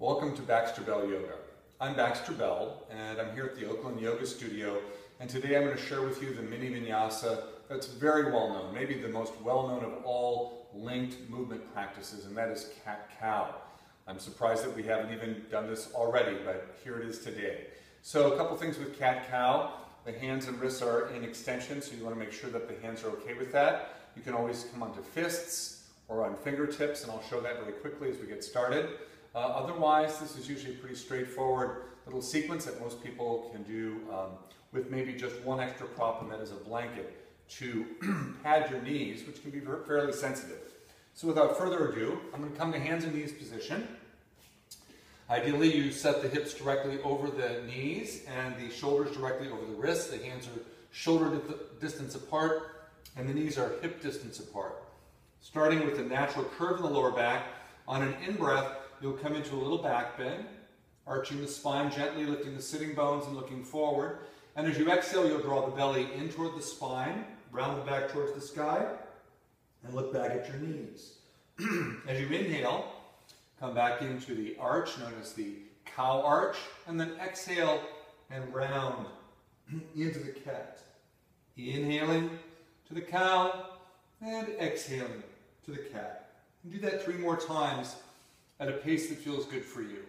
Welcome to Baxter Yoga. I'm Baxter Bell, and I'm here at the Oakland Yoga Studio, and today I'm going to share with you the mini vinyasa that's very well known, maybe the most well known of all linked movement practices, and that is cat-cow. I'm surprised that we haven't even done this already, but here it is today. So a couple things with cat-cow. The hands and wrists are in extension, so you want to make sure that the hands are okay with that. You can always come onto fists or on fingertips, and I'll show that very quickly as we get started. Otherwise, this is usually a pretty straightforward little sequence that most people can do with maybe just one extra prop, and that is a blanket to pad your knees, which can be fairly sensitive. So without further ado, I'm going to come to hands and knees position. Ideally, you set the hips directly over the knees and the shoulders directly over the wrists. The hands are shoulder distance apart and the knees are hip distance apart. Starting with a natural curve in the lower back, on an in-breath, you'll come into a little back bend, arching the spine gently, lifting the sitting bones and looking forward. And as you exhale, you'll draw the belly in toward the spine, round the back towards the sky, and look back at your knees. As you inhale, come back into the arch, known as the cow arch, and then exhale and round into the cat. Inhaling to the cow, and exhaling to the cat. And do that 3 more times at a pace that feels good for you.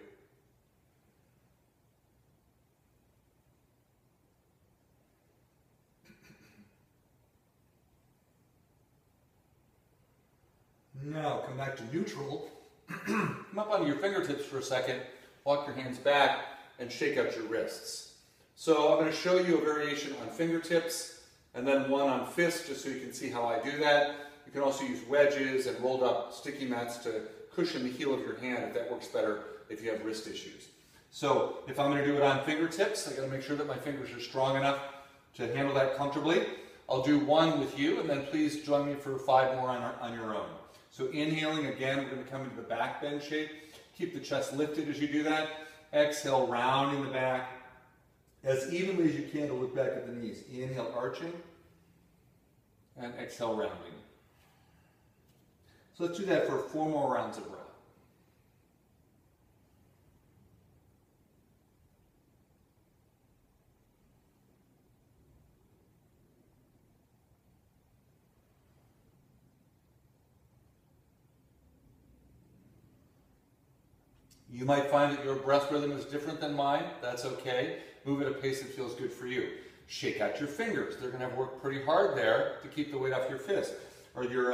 Now come back to neutral. Come up onto your fingertips for a second, walk your hands back, and shake out your wrists. So I'm going to show you a variation on fingertips, and then one on fists, just so you can see how I do that. You can also use wedges and rolled up sticky mats to cushion the heel of your hand if that works better if you have wrist issues. So if I'm going to do it on fingertips, I got to make sure that my fingers are strong enough to handle that comfortably. I'll do 1 with you, and then please join me for 5 more on your own. So inhaling, again, we're going to come into the back bend shape. Keep the chest lifted as you do that. Exhale, rounding the back as evenly as you can to look back at the knees. Inhale, arching, and exhale, rounding. So let's do that for 4 more rounds of breath. You might find that your breath rhythm is different than mine. That's okay. Move at a pace that feels good for you. Shake out your fingers. They're going to have to work pretty hard there to keep the weight off your fist or your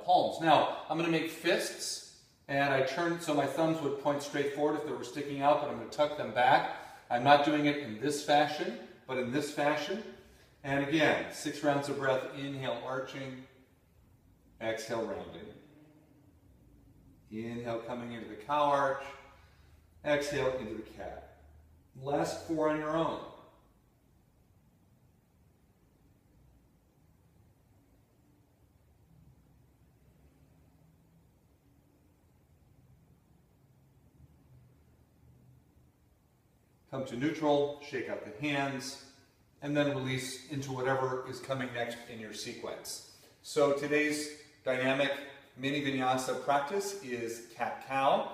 palms. Now, I'm going to make fists, and I turn so my thumbs would point straight forward if they were sticking out, but I'm going to tuck them back. I'm not doing it in this fashion, but in this fashion. And again, 6 rounds of breath. Inhale, arching. Exhale, rounding. Inhale, coming into the cow arch. Exhale, into the cat. Last 4 on your own. Come to neutral, shake out the hands, and then release into whatever is coming next in your sequence. So today's dynamic mini vinyasa practice is cat-cow.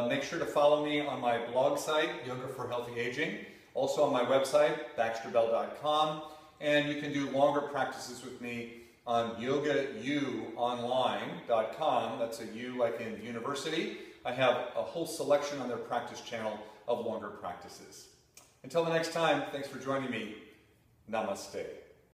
Make sure to follow me on my blog site, Yoga for Healthy Aging. Also on my website, baxterbell.com. And you can do longer practices with me on yogauonline.com. That's a U like in university. I have a whole selection on their practice channel of longer practices. Until the next time, thanks for joining me. Namaste.